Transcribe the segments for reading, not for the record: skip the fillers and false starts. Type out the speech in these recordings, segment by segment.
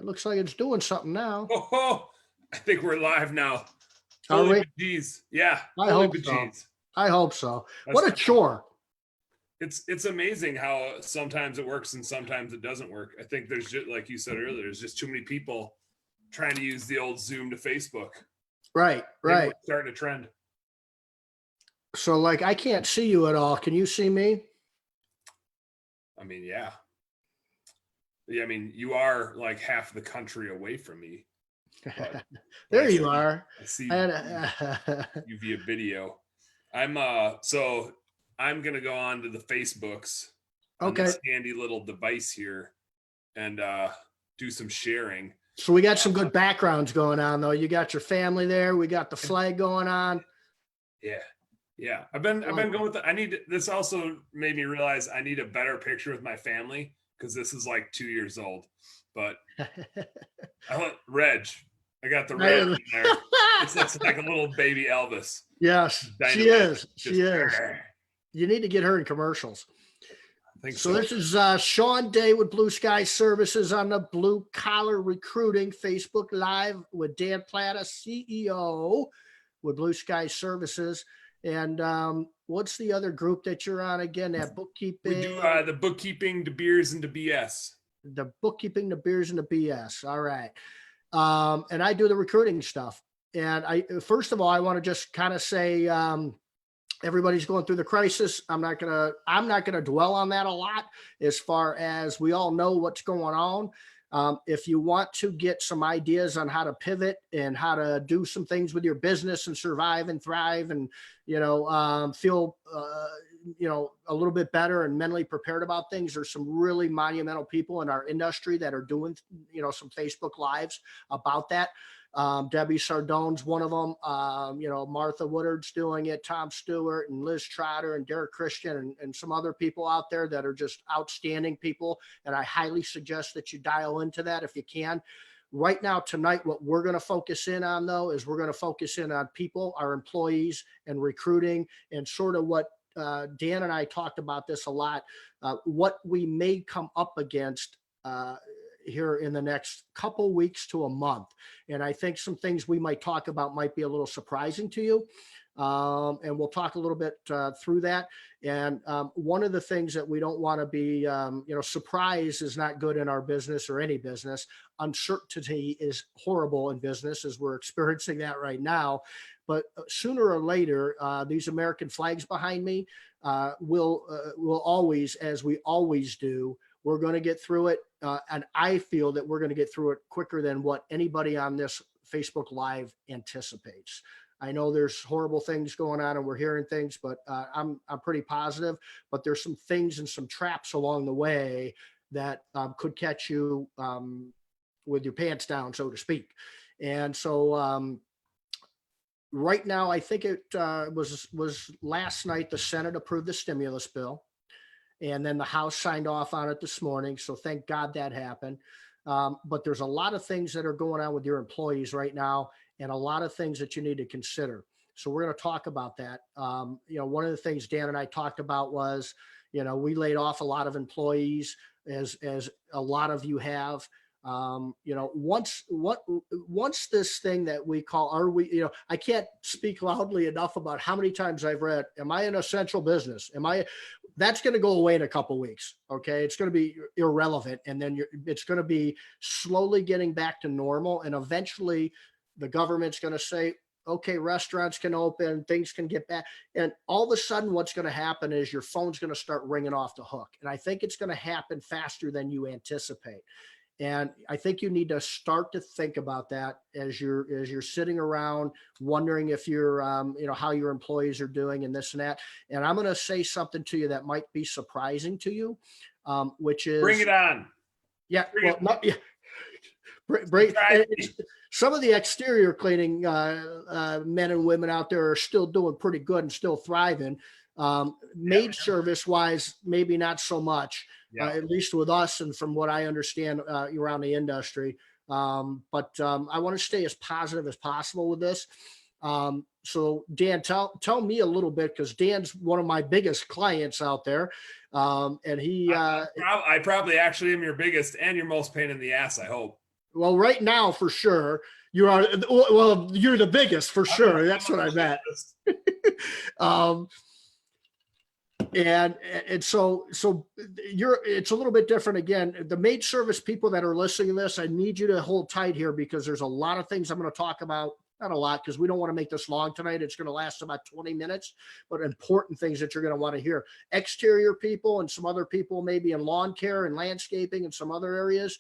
looks like it's doing something now. Oh, I think we're live now. Are Holy we? bejeez. Yeah. I Holy hope so. bejeez. I hope so. That's What a cool. chore. It's amazing how sometimes it works and sometimes it doesn't work. I think there's just, like you said earlier, there's just too many people trying to use the old Zoom to Facebook. Right, Maybe right. we're starting a trend. So like I can't see you at all. Can you see me? I mean, yeah. Yeah, I mean, you are like half the country away from me. But There you are. I see you via video. So I'm gonna go on to the Facebooks on Okay. this handy little device here and do some sharing. So we got some good backgrounds going on though. You got your family there. We got the flag going on. Yeah. I've been going with this also made me realize I need a better picture with my family because this is like 2 years old. But I want Reg. I got the Reg in there. It looks like a little baby Elvis. Yes, she is. She is. You need to get her in commercials. I think so. This is Shawn Day with Blue Sky Services on the Blue Collar Recruiting Facebook Live with Dan Platta, CEO with Blue Sky Services. And what's the other group that you're on again? That bookkeeping. We do the bookkeeping, the beers, and the BS. The bookkeeping, the beers, and the BS. All right. And I do the recruiting stuff. And first of all, I want to just kind of say everybody's going through the crisis. I'm not gonna dwell on that a lot, as far as we all know what's going on. If you want to get some ideas on how to pivot and how to do some things with your business and survive and thrive and, feel, a little bit better and mentally prepared about things, there's some really monumental people in our industry that are doing, some Facebook Lives about that. Debbie Sardone's one of them. Martha Woodard's doing it, Tom Stewart and Liz Trotter and Derek Christian and some other people out there that are just outstanding people. And I highly suggest that you dial into that if you can. Right now, tonight, what we're going to focus in on, though, is we're going to focus in on people, our employees, and recruiting, and sort of what Dan and I talked about this a lot, what we may come up against here in the next couple weeks to a month. And I think some things we might talk about might be a little surprising to you. And we'll talk a little bit through that. And one of the things that we don't want to be, surprise is not good in our business or any business. Uncertainty is horrible in business, as we're experiencing that right now. But sooner or later, these American flags behind me will always, as we always do, we're going to get through it. And I feel that we're going to get through it quicker than what anybody on this Facebook Live anticipates. I know there's horrible things going on and we're hearing things, but I'm pretty positive. But there's some things and some traps along the way that could catch you with your pants down, so to speak. And so right now, I think it was last night the Senate approved the stimulus bill. And then the House signed off on it this morning. So thank God that happened. But there's a lot of things that are going on with your employees right now and a lot of things that you need to consider. So we're going to talk about that. One of the things Dan and I talked about was, we laid off a lot of employees, as a lot of you have. Once this thing that we call, I can't speak loudly enough about how many times I've read, am I an essential business? That's going to go away in a couple of weeks. Okay. It's going to be irrelevant. And then it's going to be slowly getting back to normal. And eventually the government's going to say, okay, restaurants can open, things can get back. And all of a sudden what's going to happen is your phone's going to start ringing off the hook. And I think it's going to happen faster than you anticipate. And I think you need to start to think about that as you're sitting around wondering if you're, how your employees are doing and this and that. And I'm going to say something to you that might be surprising to you, which is bring it on. Yeah. Some of the exterior cleaning men and women out there are still doing pretty good and still thriving. Maid service wise, maybe not so much. At least with us and from what I understand around the industry. But I want to stay as positive as possible with this. So Dan, tell me a little bit, because Dan's one of my biggest clients out there. And he, I probably actually am your biggest and your most pain in the ass, I hope. Well, right now, for sure, you are. Well, you're the biggest for sure. That's what I meant. um, and so it's a little bit different. Again, the maid service people that are listening to this, I need you to hold tight here, because there's a lot of things I'm going to talk about. Not a lot, because we don't want to make this long tonight. It's going to last about 20 minutes, but important things that you're going to want to hear. Exterior people and some other people, maybe in lawn care and landscaping and some other areas.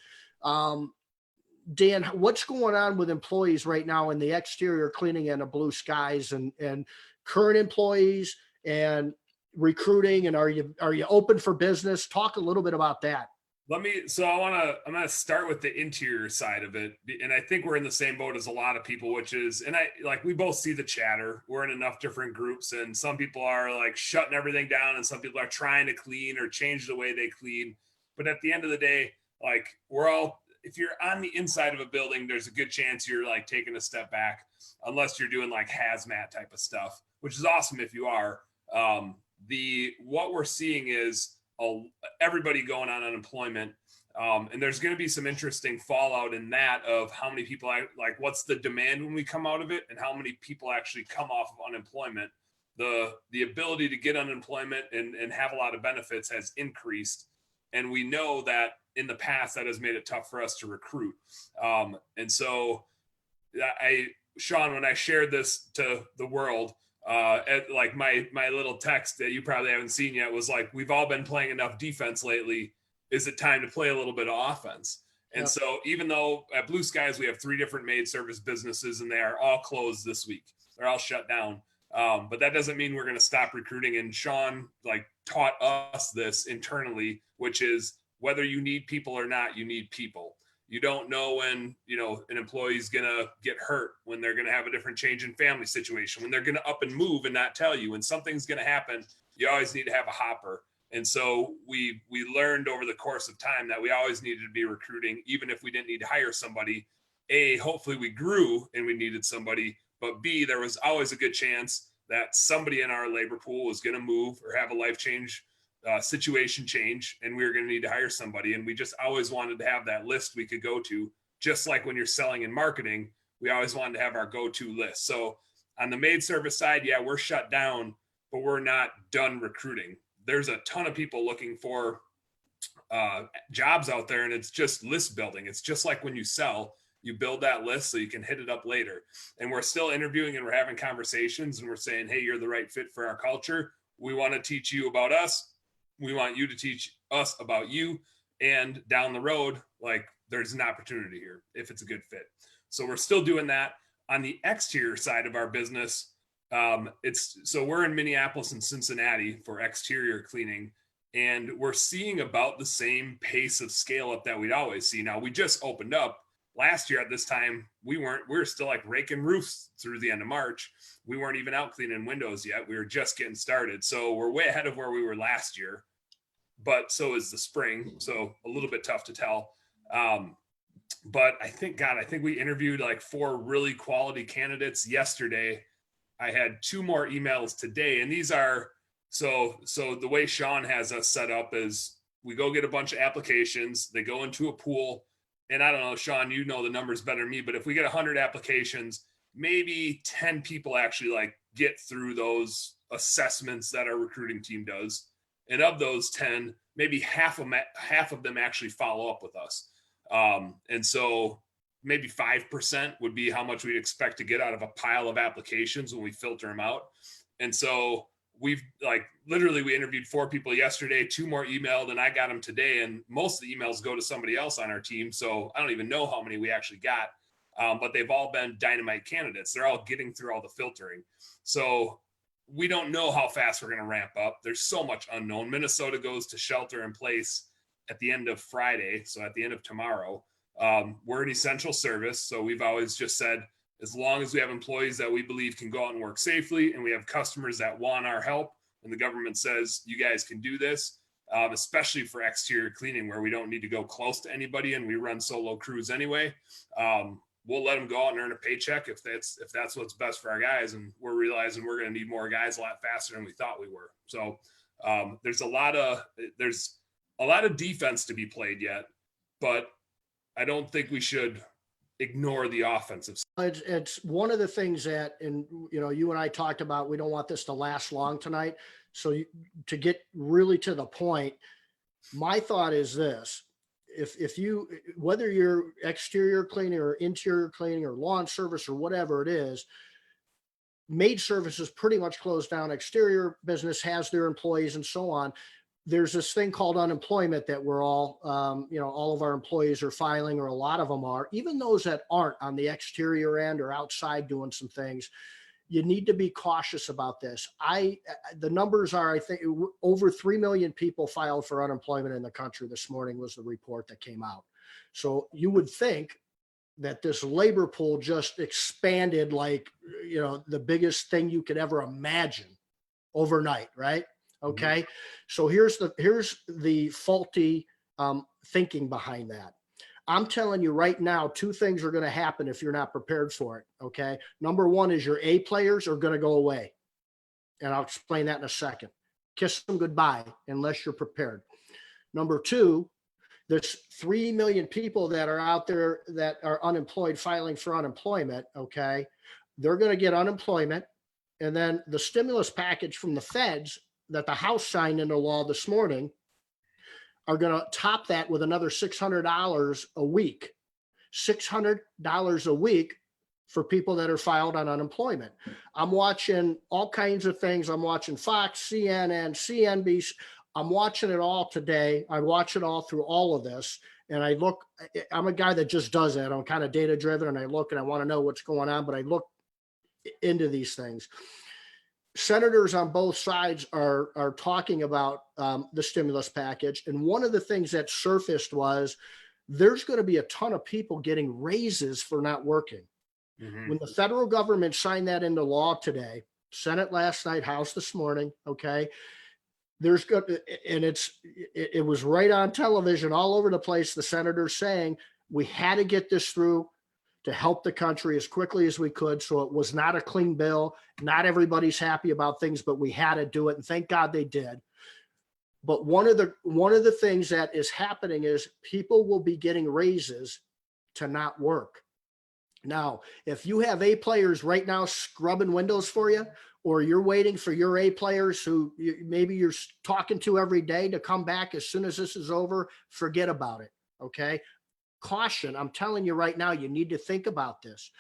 Dan, what's going on with employees right now in the exterior cleaning and the blue skies, and current employees and recruiting? And are you open for business? Talk a little bit about that. I'm gonna start with the interior side of it. And I think we're in the same boat as a lot of people, which is, and we both see the chatter. We're in enough different groups, and some people are like shutting everything down, and some people are trying to clean or change the way they clean. But at the end of the day, like, if you're on the inside of a building, there's a good chance you're like taking a step back, unless you're doing like hazmat type of stuff, which is awesome if you are. What we're seeing is everybody going on unemployment. And there's going to be some interesting fallout in that, of how many people what's the demand when we come out of it, and how many people actually come off of unemployment. The ability to get unemployment and have a lot of benefits has increased. And we know that in the past that has made it tough for us to recruit. And so Shawn, when I shared this to the world, like my little text that you probably haven't seen yet was like, we've all been playing enough defense lately. Is it time to play a little bit of offense? And yep. So even though at Blue Skies, we have 3 different maid service businesses, and they are all closed this week, they're all shut down. But that doesn't mean we're going to stop recruiting. And Shawn taught us this internally, which is, whether you need people or not, you need people. You don't know when, an employee is going to get hurt, when they're going to have a different change in family situation, when they're going to up and move and not tell you, when something's going to happen. You always need to have a hopper. And so we learned over the course of time that we always needed to be recruiting, even if we didn't need to hire somebody. A, hopefully we grew and we needed somebody, but B, there was always a good chance that somebody in our labor pool was going to move or have a life change, situation change, and we were going to need to hire somebody. And we just always wanted to have that list we could go to, just like when you're selling and marketing, we always wanted to have our go-to list. So on the maid service side, yeah, we're shut down, but we're not done recruiting. There's a ton of people looking for jobs out there, and it's just list building. It's just like when you sell, you build that list so you can hit it up later. And we're still interviewing, and we're having conversations, and we're saying, hey, you're the right fit for our culture. We want to teach you about us. We want you to teach us about you. And down the road, there's an opportunity here if it's a good fit. So we're still doing that. On the exterior side of our business, we're in Minneapolis and Cincinnati for exterior cleaning, and we're seeing about the same pace of scale up that we'd always see. Now, we just opened up last year at this time. We were still raking roofs through the end of March. We weren't even out cleaning windows yet. We were just getting started. So we're way ahead of where we were last year, but so is the spring. So a little bit tough to tell. But I think we interviewed 4 really quality candidates yesterday. I had 2 more emails today, and these are, so the way Shawn has us set up is we go get a bunch of applications. They go into a pool, and I don't know, Shawn, you know the numbers better than me, but if we get 100 applications, maybe 10 people actually get through those assessments that our recruiting team does. And of those 10, maybe half of them actually follow up with us. And so maybe 5% would be how much we'd expect to get out of a pile of applications when we filter them out. And so we've literally, we interviewed 4 people yesterday, 2 more emailed, and I got them today. And most of the emails go to somebody else on our team. So I don't even know how many we actually got, but they've all been dynamite candidates. They're all getting through all the filtering. So we don't know how fast we're going to ramp up. There's so much unknown. Minnesota goes to shelter in place at the end of Friday. So at the end of tomorrow, we're an essential service. So we've always just said, as long as we have employees that we believe can go out and work safely, and we have customers that want our help, and the government says, you guys can do this, especially for exterior cleaning where we don't need to go close to anybody and we run solo crews anyway, we'll let them go out and earn a paycheck if that's what's best for our guys. And we're realizing we're going to need more guys a lot faster than we thought we were. So there's a lot of defense to be played yet, but I don't think we should ignore the offensive. It's one of the things that, and you and I talked about, we don't want this to last long tonight. So to get really to the point, my thought is this: if you, whether you're exterior cleaning or interior cleaning or lawn service or whatever it is, maid service is pretty much closed down. Exterior business has their employees and so on. There's this thing called unemployment that we're all, all of our employees are filing, or a lot of them are, even those that aren't on the exterior end or outside doing some things. You need to be cautious about this. The numbers are, I think, over 3 million people filed for unemployment in the country this morning was the report that came out. So you would think that this labor pool just expanded like, the biggest thing you could ever imagine overnight, right? Okay. Mm-hmm. So here's the faulty thinking behind that. I'm telling you right now, two things are going to happen if you're not prepared for it. Okay. Number one is your A players are going to go away. And I'll explain that in a second. Kiss them goodbye unless you're prepared. Number two, there's 3 million people that are out there that are unemployed, filing for unemployment. Okay. They're going to get unemployment. And then the stimulus package from the feds that the House signed into law this morning are going to top that with another $600 a week. $600 a week for people that are filed on unemployment. I'm watching all kinds of things. I'm watching Fox, CNN, CNBC. I'm watching it all today. I watch it all through all of this. And I'm a guy that just does that. I'm kind of data driven, and I look and I want to know what's going on, but I look into these things. Senators on both sides are talking about the stimulus package. And one of the things that surfaced was there's going to be a ton of people getting raises for not working. Mm-hmm. When the federal government signed that into law today, Senate last night, House this morning, okay, it was right on television all over the place. The senators saying we had to get this through to help the country as quickly as we could. So it was not a clean bill. Not everybody's happy about things, but we had to do it. And thank God they did. But one of the things that is happening is people will be getting raises to not work. Now, if you have A players right now scrubbing windows for you, or you're waiting for your A players who maybe you're talking to every day to come back as soon as this is over, forget about it. Okay. Caution. I'm telling you right now, you need to think about this.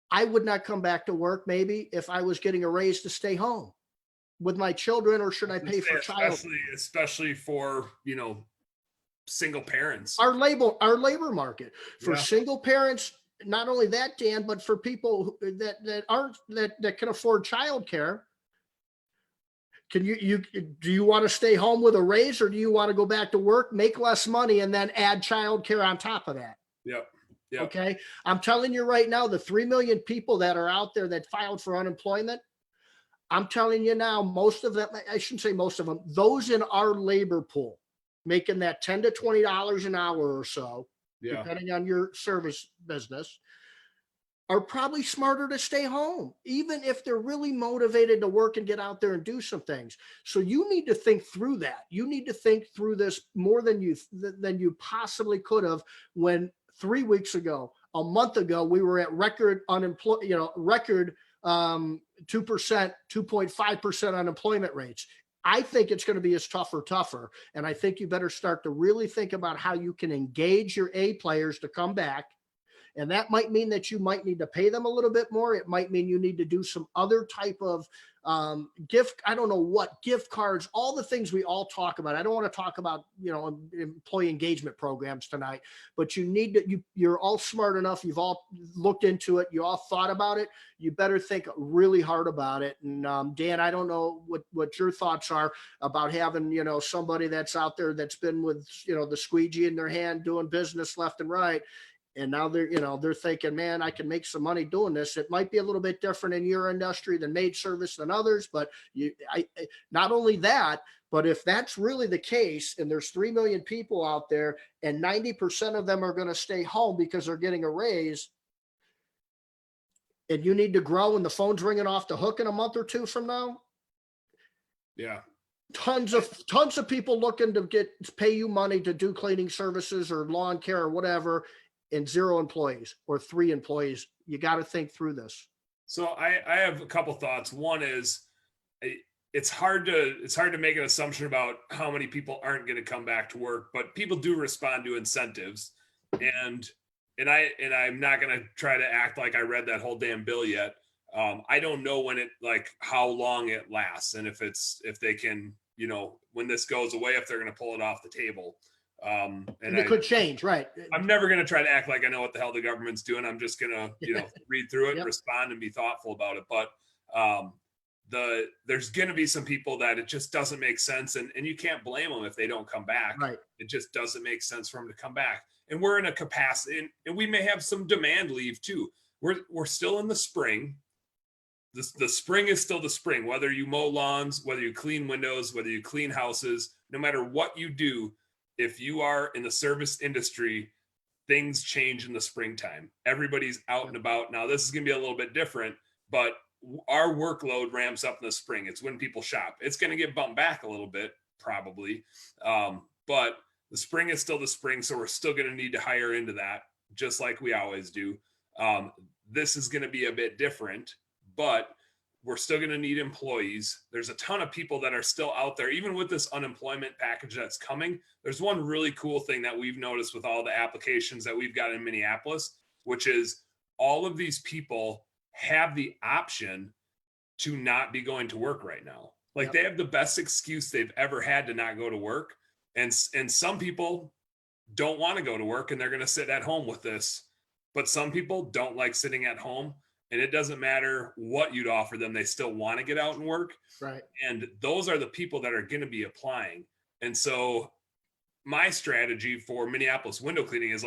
I would not come back to work maybe if I was getting a raise to stay home with my children, or should I pay for child? Especially for, single parents. Our labor market for single parents. Not only that, Dan, but for people that can afford childcare. Do you want to stay home with a raise, or do you want to go back to work, make less money, and then add childcare on top of that? Yep. Okay. I'm telling you right now, the 3 million people that are out there that filed for unemployment, I'm telling you now, most of them, I shouldn't say most of them, those in our labor pool making that $10 to $20 an hour or so, depending on your service business, are probably smarter to stay home, even if they're really motivated to work and get out there and do some things. So you need to think through that. You need to think through this more than you possibly could have when 3 weeks ago, a month ago, we were at record unemployment, record 2%, 2.5% unemployment rates. I think it's going to be as tougher. And I think you better start to really think about how you can engage your A players to come back. And that might mean that you might need to pay them a little bit more. It might mean you need to do some other type of gift. I don't know what, gift cards, all the things we all talk about. I don't want to talk about, employee engagement programs tonight, but you're all smart enough. You've all looked into it. You all thought about it. You better think really hard about it. And Dan, I don't know what your thoughts are about having, somebody that's out there that's been with, the squeegee in their hand doing business left and right. And now they're thinking, man, I can make some money doing this. It might be a little bit different in your industry than maid service than others, but not only that, but if that's really the case, and there's 3 million people out there and 90% of them are going to stay home because they're getting a raise, and you need to grow and the phone's ringing off the hook in a month or two from now. Yeah. tons of people looking to pay you money to do cleaning services or lawn care or whatever, and 0 employees or 3 employees. You got to think through this. So I have a couple thoughts. One is it's hard to make an assumption about how many people aren't going to come back to work, but people do respond to incentives. And I'm not going to try to act like I read that whole damn bill yet. I don't know when how long it lasts, and if they can, when this goes away, if they're going to pull it off the table. And it could change, right? I'm never going to try to act like I know what the hell the government's doing. I'm just going to, read through it, yep, respond, and be thoughtful about it. But there's going to be some people that it just doesn't make sense, and you can't blame them if they don't come back. Right. It just doesn't make sense for them to come back. And we're in a capacity, and we may have some demand leave too. We're still in the spring. The spring is still the spring, whether you mow lawns, whether you clean windows, whether you clean houses, no matter what you do. If you are in the service industry, things change in the springtime. Everybody's out and about. Now, this is going to be a little bit different, but our workload ramps up in the spring. It's when people shop. It's going to get bumped back a little bit, probably. But the spring is still the spring, so we're still going to need to hire into that, just like we always do. This is going to be a bit different, but we're still going to need employees. There's a ton of people that are still out there, even with this unemployment package that's coming. There's one really cool thing that we've noticed with all the applications that we've got in Minneapolis, which is all of these people have the option to not be going to work right now. Like, yep, they have the best excuse they've ever had to not go to work. And some people don't want to go to work and they're going to sit at home with this, but some people don't like sitting at home. And it doesn't matter what you'd offer them, they still want to get out and work. Right. And those are the people that are going to be applying. And so my strategy for Minneapolis window cleaning is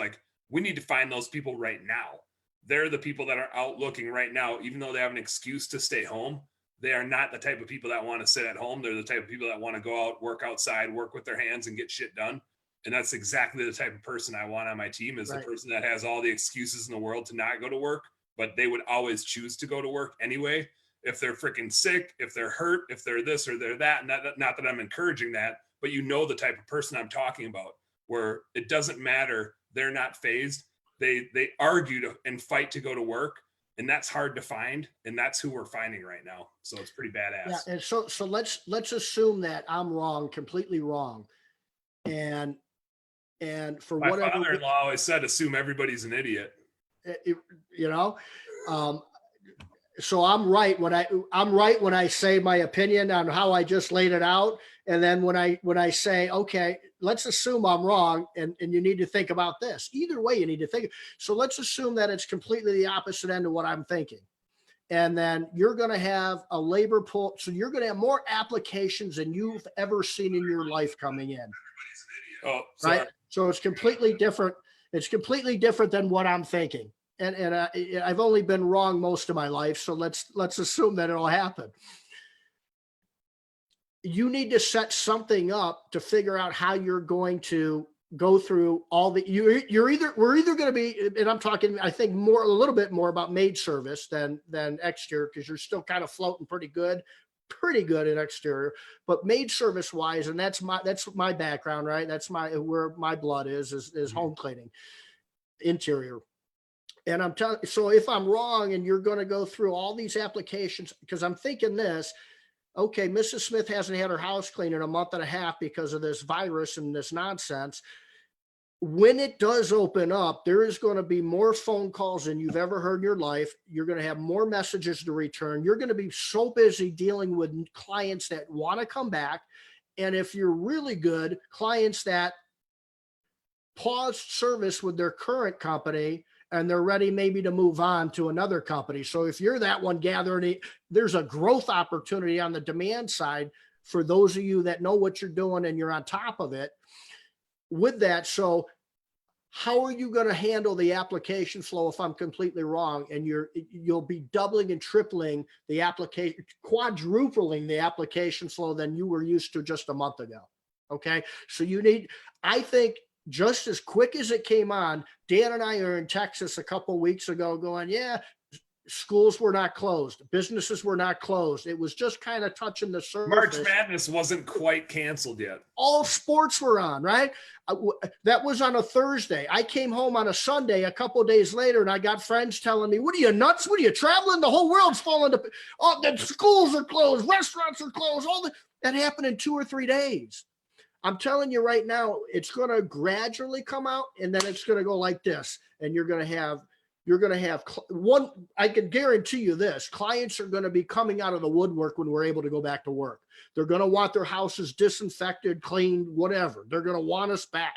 we need to find those people right now. They're the people that are out looking right now, even though they have an excuse to stay home. They are not the type of people that want to sit at home. They're the type of people that want to go out, work outside, work with their hands, and get shit done. And that's exactly the type of person I want on my team, is right, the person that has all the excuses in the world to not go to work, but they would always choose to go to work anyway. If they're freaking sick, if they're hurt, if they're this or they're that. Not that I'm encouraging that, but the type of person I'm talking about, where it doesn't matter. They're not phased. They argue and fight to go to work, and that's hard to find. And that's who we're finding right now. So it's pretty badass. Yeah. And so let's assume that I'm wrong, completely wrong. And for my whatever, father-in-law always said, assume everybody's an idiot. So I'm right when I say my opinion on how I just laid it out. And then when I say, okay, let's assume I'm wrong, and you need to think about this. Either way, you need to think. So let's assume that it's completely the opposite end of what I'm thinking. And then you're going to have a labor pool. So you're going to have more applications than you've ever seen in your life coming in. Oh, sorry. Right. So it's completely different. It's completely different than what I'm thinking. And I've only been wrong most of my life. So let's assume that it'll happen. You need to set something up to figure out how you're going to go through all the, we're either going to be, and I'm talking, I think a little bit more about maid service than exterior, because you're still kind of floating pretty good in exterior, but maid service wise, and that's my background, right? That's where my blood is home cleaning, interior. And I'm telling, so if I'm wrong and you're going to go through all these applications, because I'm thinking this, okay, Mrs. Smith hasn't had her house cleaned in a month and a half because of this virus and this nonsense. When it does open up, there is going to be more phone calls than you've ever heard in your life. You're going to have more messages to return. You're going to be so busy dealing with clients that want to come back. And if you're really good, clients that paused service with their current company and they're ready maybe to move on to another company. So if you're that one gathering, there's a growth opportunity on the demand side for those of you that know what you're doing and you're on top of it with that. So how are you going to handle the application flow if I'm completely wrong? And you'll be doubling and tripling the application, quadrupling the application flow than you were used to just a month ago. Okay. So I think, just as quick as it came on, Dan and I are in Texas a couple of weeks ago going, yeah, schools were not closed. Businesses were not closed. It was just kind of touching the March surface. Madness wasn't quite canceled yet. All sports were on, right? That was on a Thursday. I came home on a Sunday a couple of days later, and I got friends telling me, what are you, nuts? What are you, traveling? The whole world's falling to, oh, the schools are closed, restaurants are closed, that happened in 2 or 3 days. I'm telling you right now, it's going to gradually come out, and then it's going to go like this, and you're going to have one. I can guarantee you this: clients are going to be coming out of the woodwork when we're able to go back to work. They're going to want their houses disinfected, cleaned, whatever. They're going to want us back.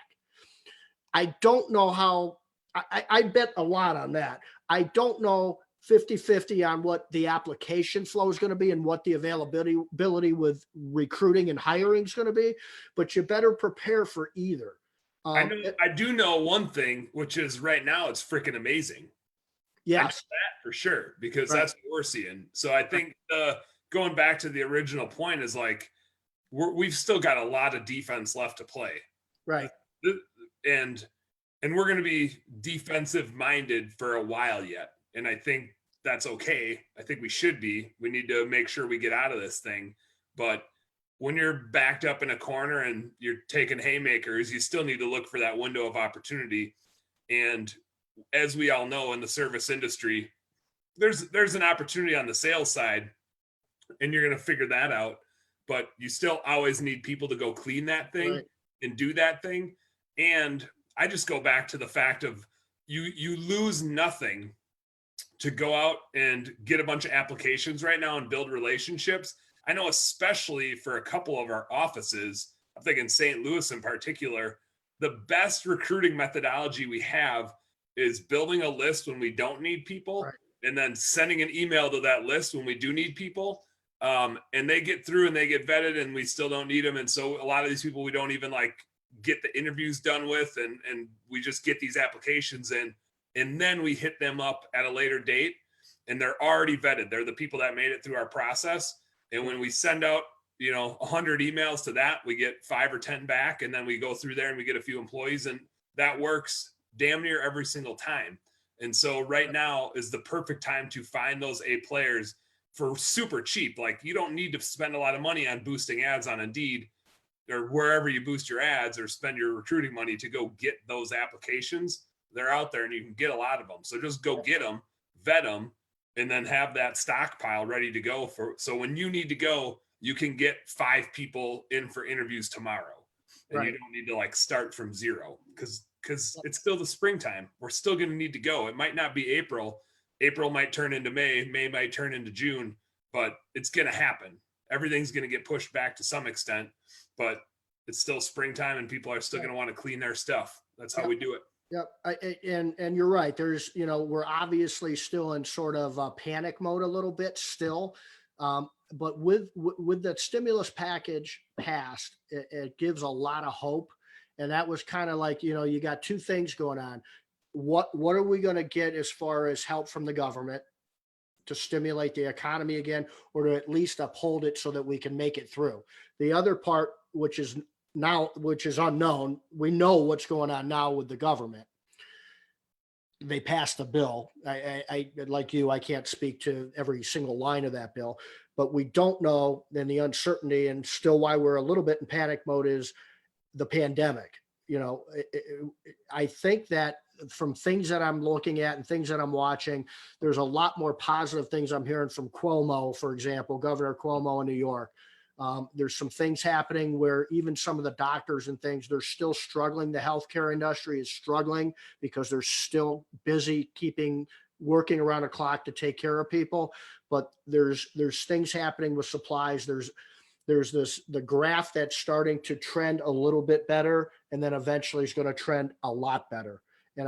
I don't know how. I bet a lot on that. I don't know 50-50 on what the application flow is going to be and what the availability with recruiting and hiring is going to be, but you better prepare for either. I do know one thing, which is right now it's freaking amazing. Yes, that for sure, because right. That's what we're seeing. So I think going back to the original point is like we've still got a lot of defense left to play, right? And we're going to be defensive minded for a while yet, and I think that's okay. I think we should be. We need to make sure we get out of this thing, but when you're backed up in a corner and you're taking haymakers, you still need to look for that window of opportunity. And as we all know, in the service industry, there's an opportunity on the sales side, and you're going to figure that out. But you still always need people to go clean that thing, right, and do that thing. And I just go back to the fact of you lose nothing to go out and get a bunch of applications right now and build relationships. I know, especially for a couple of our offices, I'm thinking St. Louis in particular, the best recruiting methodology we have is building a list when we don't need people, right, and then sending an email to that list when we do need people. And they get through and they get vetted and we still don't need them. And so a lot of these people, we don't even like get the interviews done with, and we just get these applications in, and then we hit them up at a later date and they're already vetted. They're the people that made it through our process. And when we send out, 100 emails to that, we get 5 or 10 back, and then we go through there and we get a few employees, and that works damn near every single time. And so right now is the perfect time to find those A players for super cheap. Like, you don't need to spend a lot of money on boosting ads on Indeed or wherever you boost your ads or spend your recruiting money to go get those applications. They're out there and you can get a lot of them. So just go get them, vet them, and then have that stockpile ready to go so when you need to go, you can get 5 people in for interviews tomorrow. And right, you don't need to like start from zero because it's still the springtime. We're still going to need to go. It might not be April. April might turn into May. May might turn into June, but it's going to happen. Everything's going to get pushed back to some extent, but it's still springtime and people are still going to want to clean their stuff. That's how we do it. Yep. And you're right. There's, we're obviously still in sort of panic mode a little bit still. But with the stimulus package passed, it gives a lot of hope. And that was kind of like, you got 2 things going on. What are we going to get as far as help from the government to stimulate the economy again, or to at least uphold it so that we can make it through? The other part, which is unknown, we know what's going on now with the government. They passed the bill. I like you, I can't speak to every single line of that bill, but we don't know. Then the uncertainty, and still why we're a little bit in panic mode, is the pandemic. I think that from things that I'm looking at and things that I'm watching, there's a lot more positive things I'm hearing from Cuomo, for example, Governor Cuomo in New York. There's some things happening where even some of the doctors and things, they're still struggling. The healthcare industry is struggling because they're still busy working around the clock to take care of people. But there's things happening with supplies. There's the graph that's starting to trend a little bit better, and then eventually is going to trend a lot better. And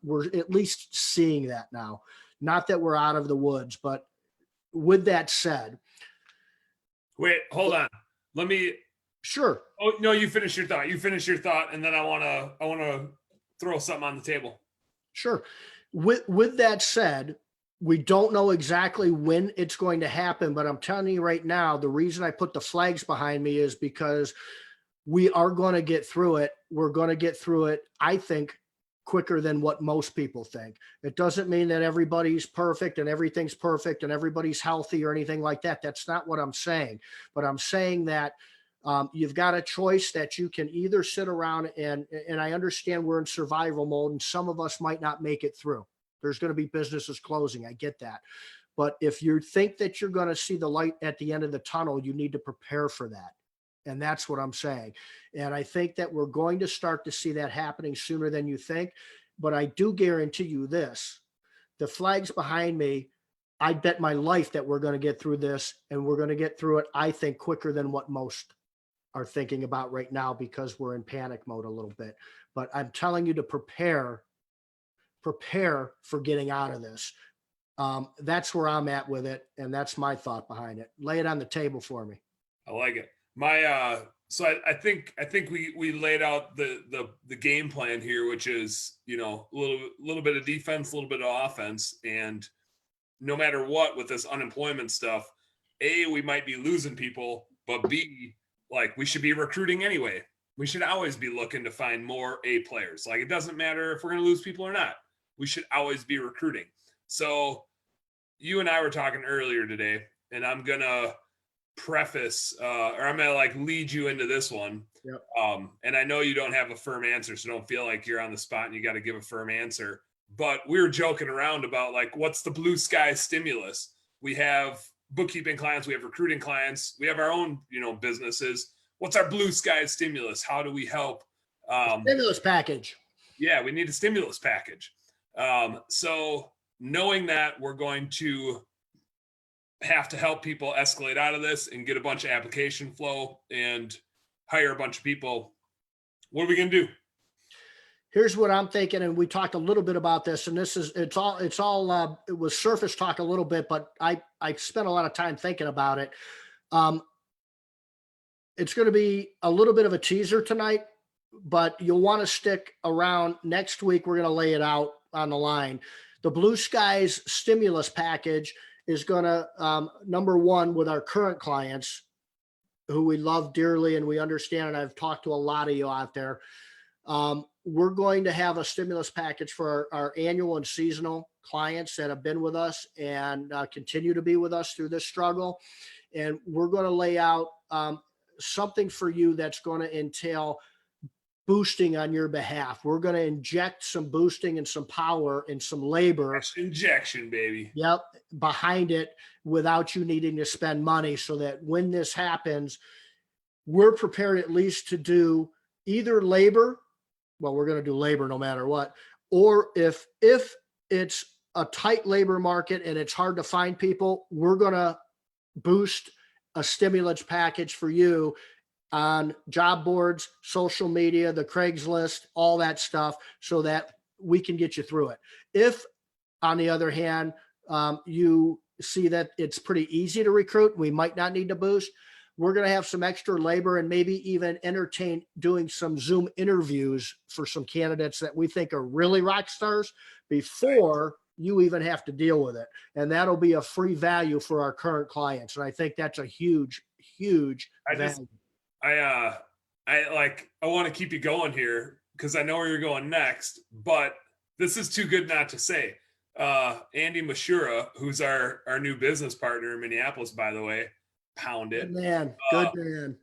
we're at least seeing that now. Not that we're out of the woods, but with that said, wait, hold on. Let me. Sure. Oh no, you finish your thought, and then I want to throw something on the table. Sure. With that said, we don't know exactly when it's going to happen, but I'm telling you right now, the reason I put the flags behind me is because we are going to get through it. We're going to get through it, I think, quicker than what most people think. It doesn't mean that everybody's perfect and everything's perfect and everybody's healthy or anything like that. That's not what I'm saying. But I'm saying that you've got a choice that you can either sit around and I understand we're in survival mode and some of us might not make it through. There's going to be businesses closing. I get that. But if you think that you're going to see the light at the end of the tunnel, you need to prepare for that. And that's what I'm saying. And I think that we're going to start to see that happening sooner than you think. But I do guarantee you this, the flags behind me, I bet my life that we're going to get through this, and we're going to get through it, I think, quicker than what most are thinking about right now, because we're in panic mode a little bit. But I'm telling you to prepare for getting out of this. That's where I'm at with it. And that's my thought behind it. Lay it on the table for me. I like it. So I think we laid out the game plan here, which is, a little bit of defense, a little bit of offense. And no matter what, with this unemployment stuff, A, we might be losing people, but B, like, we should be recruiting anyway. We should always be looking to find more A players. Like, it doesn't matter if we're going to lose people or not. We should always be recruiting. So you and I were talking earlier today, and I'm going to preface or I'm gonna lead you into this one. Yep. And I know you don't have a firm answer, so don't feel like you're on the spot and you got to give a firm answer. But we were joking around about what's the blue sky stimulus? We have bookkeeping clients, we have recruiting clients, we have our own businesses. What's our blue sky stimulus? How do we help? Stimulus package. Yeah, we need a stimulus package. So knowing that we're going to have to help people escalate out of this and get a bunch of application flow and hire a bunch of people, what are we going to do? Here's what I'm thinking. And we talked a little bit about this, and it was surface talk a little bit, but I spent a lot of time thinking about it. It's going to be a little bit of a teaser tonight, but you'll want to stick around. Next week, we're going to lay it out on the line. The Blue Skies stimulus package is going to, number one, with our current clients who we love dearly and we understand, and I've talked to a lot of you out there, we're going to have a stimulus package for our annual and seasonal clients that have been with us and continue to be with us through this struggle. And we're going to lay out something for you that's going to entail boosting on your behalf. We're going to inject some boosting and some power and some labor. That's injection, baby. Yep. Behind it without you needing to spend money, so that when this happens, we're prepared at least to do either labor. Well, we're going to do labor no matter what. Or if it's a tight labor market and it's hard to find people, we're going to boost a stimulus package for you on job boards, social media, the Craigslist, all that stuff, so that we can get you through it. If, on the other hand, you see that it's pretty easy to recruit, we might not need to boost, we're going to have some extra labor and maybe even entertain doing some Zoom interviews for some candidates that we think are really rock stars before you even have to deal with it. And that'll be a free value for our current clients. And I think that's a huge, huge value. I want to keep you going here because I know where you're going next, but this is too good not to say. Andy Mashura, who's our new business partner in Minneapolis, by the way, pound it. Good man. Good man.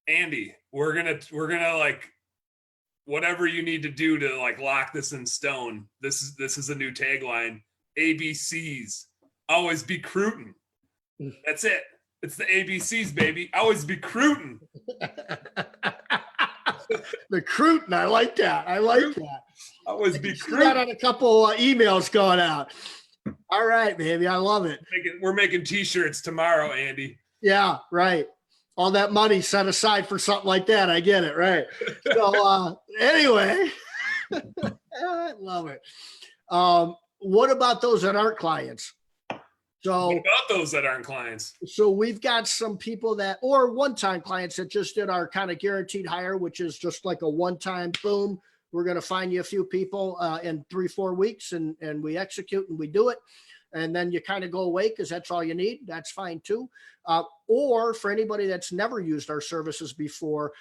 Andy, we're gonna whatever you need to do to lock this in stone. This is a new tagline. ABCs, always be recruiting. That's it. It's the ABCs, baby. Always be recruiting. Recruiting. I like that. Always be recruiting. That on a couple emails going out. All right, baby. I love it. We're making t-shirts tomorrow, Andy. Yeah, right. All that money set aside for something like that. I get it. Right. So anyway, I love it. What about those that aren't clients? So what about those that aren't clients? So we've got some people or one-time clients that just did our kind of guaranteed hire, which is just like a one-time boom. We're going to find you a few people in 3-4 weeks and we execute and we do it. and then you kind of go away because that's all you need. That's fine too. Or for anybody that's never used our services before,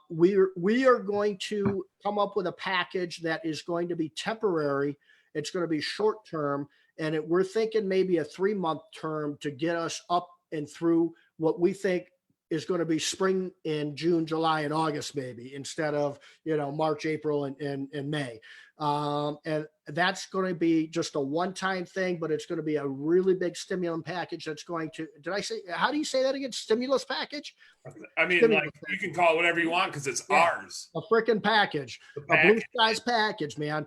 we are going to come up with a package that is going to be temporary. It's going to be short term, and we're thinking maybe a 3-month term to get us up and through what we think is going to be spring in June, July, and August, maybe, instead of, March, April, and May. And that's going to be just a one-time thing, but it's going to be a really big stimulant package that's going to, how do you say that again? Stimulus package? I mean, Stimulus like, package. you can call it whatever you want because it's ours. A freaking package, a blue skies package, man.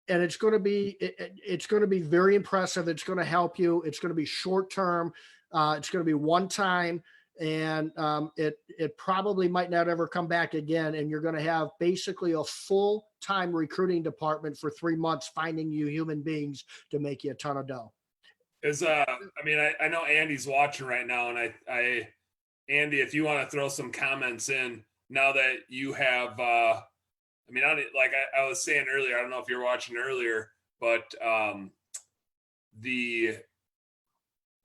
And it's going to be very impressive. It's going to help you. It's going to be short term. It's going to be one time, and it probably might not ever come back again. And you're going to have basically a full-time recruiting department for 3 months, finding you human beings to make you a ton of dough. I know Andy's watching right now, and I Andy, if you want to throw some comments in now that you have, I was saying earlier, I don't know if you're watching earlier, but the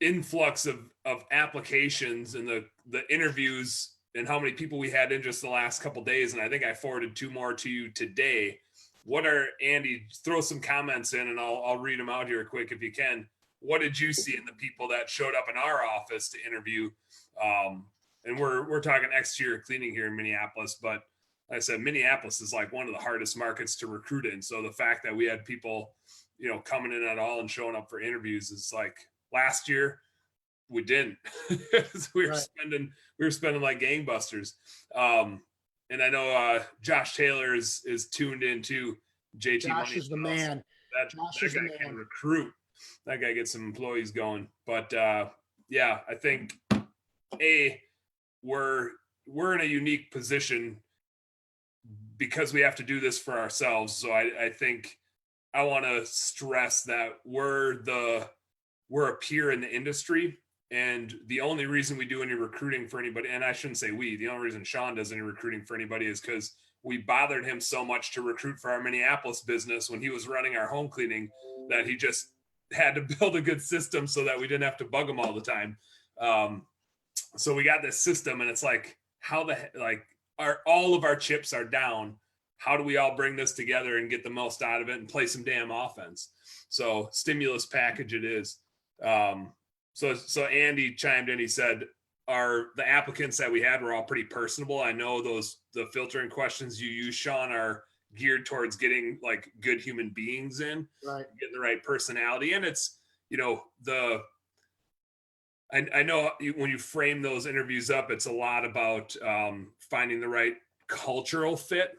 influx of applications and the interviews and how many people we had in just the last couple of days, and I think I forwarded 2 more to you today. What are, Andy, throw some comments in and I'll read them out here quick if you can. What did you see in the people that showed up in our office to interview? And we're talking exterior cleaning here in Minneapolis, but like I said, Minneapolis is like one of the hardest markets to recruit in. So the fact that we had people, coming in at all and showing up for interviews is like, last year we didn't. we were spending like gangbusters. And I know Josh Taylor is tuned in too. JT Josh Money is the man. That guy can recruit. That guy gets some employees going. But yeah, I think we're in a unique position because we have to do this for ourselves. So I think I want to stress that we're a peer in the industry, and the only reason we do any recruiting for anybody, and I shouldn't say the only reason Shawn does any recruiting for anybody is because we bothered him so much to recruit for our Minneapolis business when he was running our home cleaning that he just had to build a good system so that we didn't have to bug him all the time. So we got this system, and it's like, all of our chips are down. How do we all bring this together and get the most out of it and play some damn offense? So stimulus package it is. So Andy chimed in. He said, the applicants that we had were all pretty personable. I know the filtering questions you use, Shawn, are geared towards getting like good human beings in, right, getting the right personality. And it's, I know when you frame those interviews up, it's a lot about finding the right cultural fit.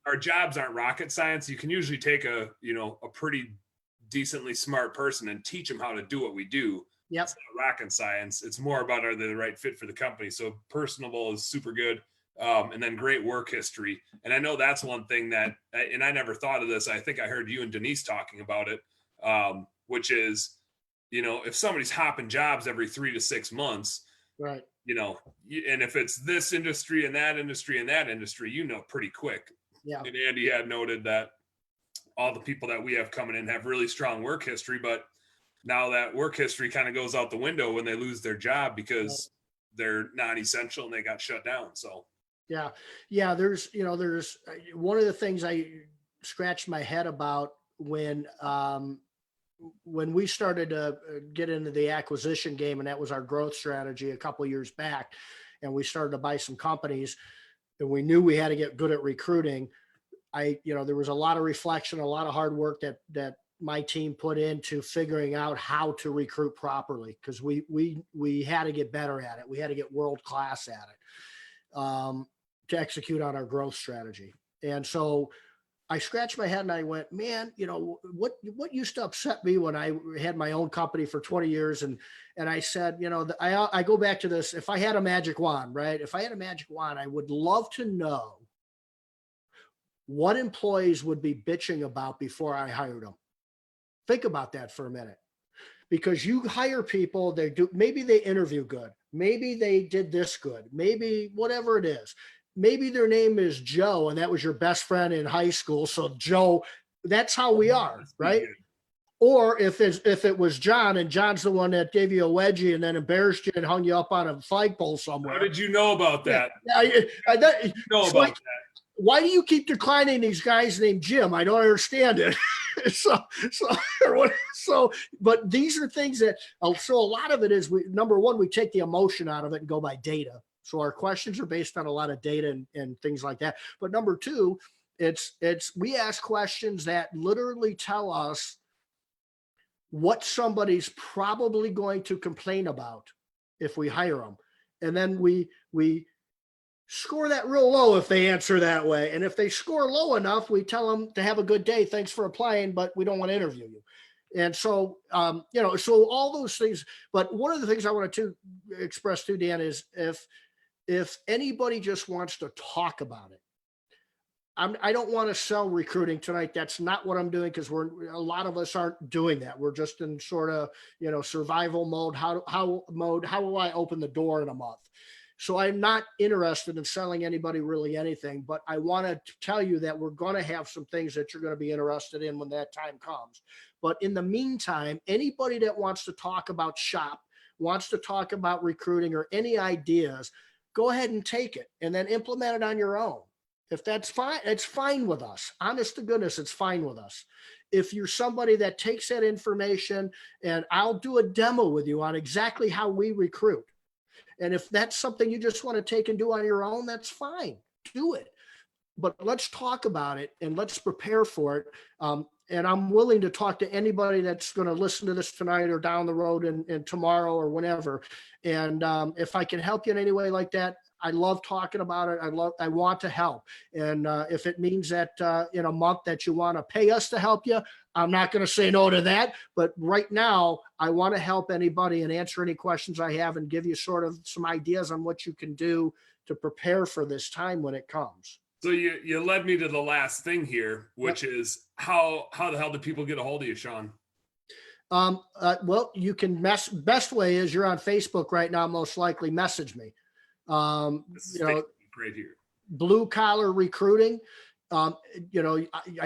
Our jobs aren't rocket science. You can usually take a pretty decently smart person and teach them how to do what we do. Yep. It's not rocket science. It's more about, are they the right fit for the company? So personable is super good. And then great work history. And I know that's one thing that, and I never thought of this. I think I heard you and Denise talking about it, which is, if somebody's hopping jobs every 3 to 6 months, right. And if it's this industry and that industry and that industry, pretty quick. Yeah. And Andy had noted that all the people that we have coming in have really strong work history, but now that work history kind of goes out the window when they lose their job because they're non-essential and they got shut down. So yeah. There's one of the things I scratched my head about when we started to get into the acquisition game, and that was our growth strategy a couple of years back, and we started to buy some companies, and we knew we had to get good at recruiting. There was a lot of reflection, a lot of hard work that my team put into figuring out how to recruit properly, because we had to get better at it. We had to get world-class at it to execute on our growth strategy. And so I scratched my head and I went, man, what used to upset me when I had my own company for 20 years. And I said, I go back to this. If I had a magic wand, right? If I had a magic wand, I would love to know what employees would be bitching about before I hired them. Think about that for a minute, because you hire people, maybe they interview good. Maybe they did this good. Maybe whatever it is. Maybe their name is Joe and that was your best friend in high school. So Joe, that's how we are, right? Or if it was John, and John's the one that gave you a wedgie and then embarrassed you and hung you up on a flagpole somewhere. How did you know about that? So why do you keep declining these guys named Jim? I don't understand it. But these are things that, so a lot of it is, number one, we take the emotion out of it and go by data. So our questions are based on a lot of data and things like that. But number two, we ask questions that literally tell us what somebody's probably going to complain about if we hire them. And then we score that real low if they answer that way. And if they score low enough, we tell them to have a good day. Thanks for applying, but we don't want to interview you. And so, so all those things. But one of the things I wanted to express to Dan is if anybody just wants to talk about it, I don't want to sell recruiting tonight. That's not what I'm doing, because a lot of us aren't doing that. We're just in sort of, survival mode. How will I open the door in a month? So I'm not interested in selling anybody really anything, but I want to tell you that we're going to have some things that you're going to be interested in when that time comes. But in the meantime, anybody that wants to talk about shop, wants to talk about recruiting or any ideas, go ahead and take it and then implement it on your own. If that's fine, it's fine with us. Honest to goodness, it's fine with us. If you're somebody that takes that information, and I'll do a demo with you on exactly how we recruit. And if that's something you just want to take and do on your own, that's fine. Do it. But let's talk about it and let's prepare for it. And I'm willing to talk to anybody that's going to listen to this tonight or down the road and tomorrow or whenever. And if I can help you in any way like that, I love talking about it. I want to help. And if it means that in a month that you want to pay us to help you, I'm not going to say no to that. But right now, I want to help anybody and answer any questions I have and give you sort of some ideas on what you can do to prepare for this time when it comes. So you led me to the last thing here, which is how the hell do people get a hold of you, Shawn? Well, you can best way is you're on Facebook right now, most likely message me. Great here. Blue collar recruiting. I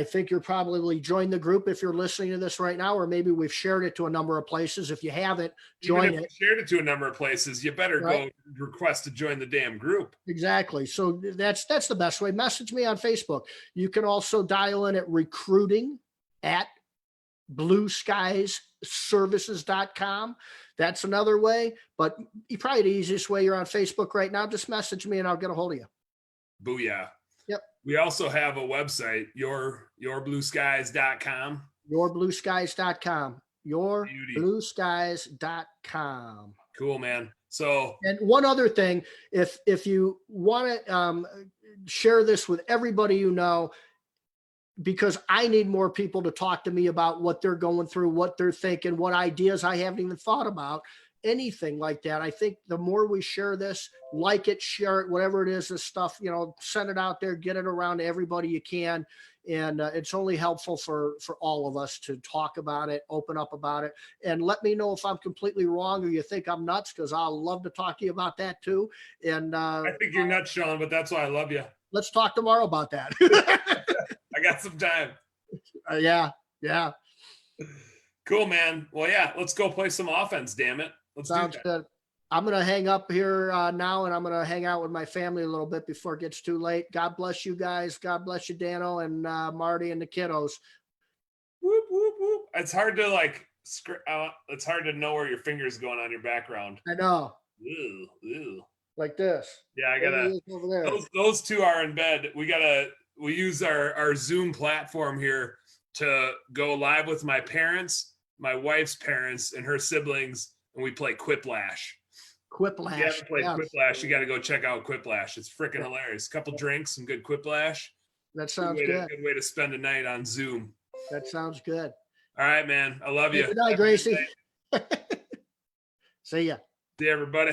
think you're probably joined the group if you're listening to this right now, or maybe we've shared it to a number of places. If you haven't, join it. Shared it to a number of places. You better go request to join the damn group. Exactly. So that's the best way. Message me on Facebook. You can also dial in at recruiting@blueskiesservices.com. That's another way, but probably the easiest way, you're on Facebook right now. Just message me and I'll get a hold of you. Booyah. Yep. We also have a website, yourblueskies.com. Yourblueskies.com. Yourblueskies.com. Cool, man. So, and one other thing, if you want to share this with everybody you know, because I need more people to talk to me about what they're going through, what they're thinking, what ideas I haven't even thought about, anything like that. I think the more we share this, like it, share it, whatever it is, this stuff, send it out there, get it around to everybody you can. And it's only helpful for all of us to talk about it, open up about it, and let me know if I'm completely wrong or you think I'm nuts, because I'll love to talk to you about that too. And I think you're nuts, Shawn, but that's why I love you. Let's talk tomorrow about that. I got some time. Yeah. Cool, man. Well, yeah, let's go play some offense, damn it. Sounds good. I'm going to hang up here now, and I'm going to hang out with my family a little bit before it gets too late. God bless you guys. God bless you, Dano and Marty and the kiddos. Whoop, whoop, whoop. It's hard to it's hard to know where your finger's going on your background. I know. Ew. Like this. Yeah, I gotta. Those two are in bed. We use our Zoom platform here to go live with my parents, my wife's parents, and her siblings, and we play Quiplash. Quiplash. If you haven't played Quiplash, you got to go check out Quiplash. It's freaking hilarious. A couple drinks, some good Quiplash. That sounds good. Good way to spend a night on Zoom. That sounds good. All right, man. I love you. Good night, Gracie. See ya. See you, everybody.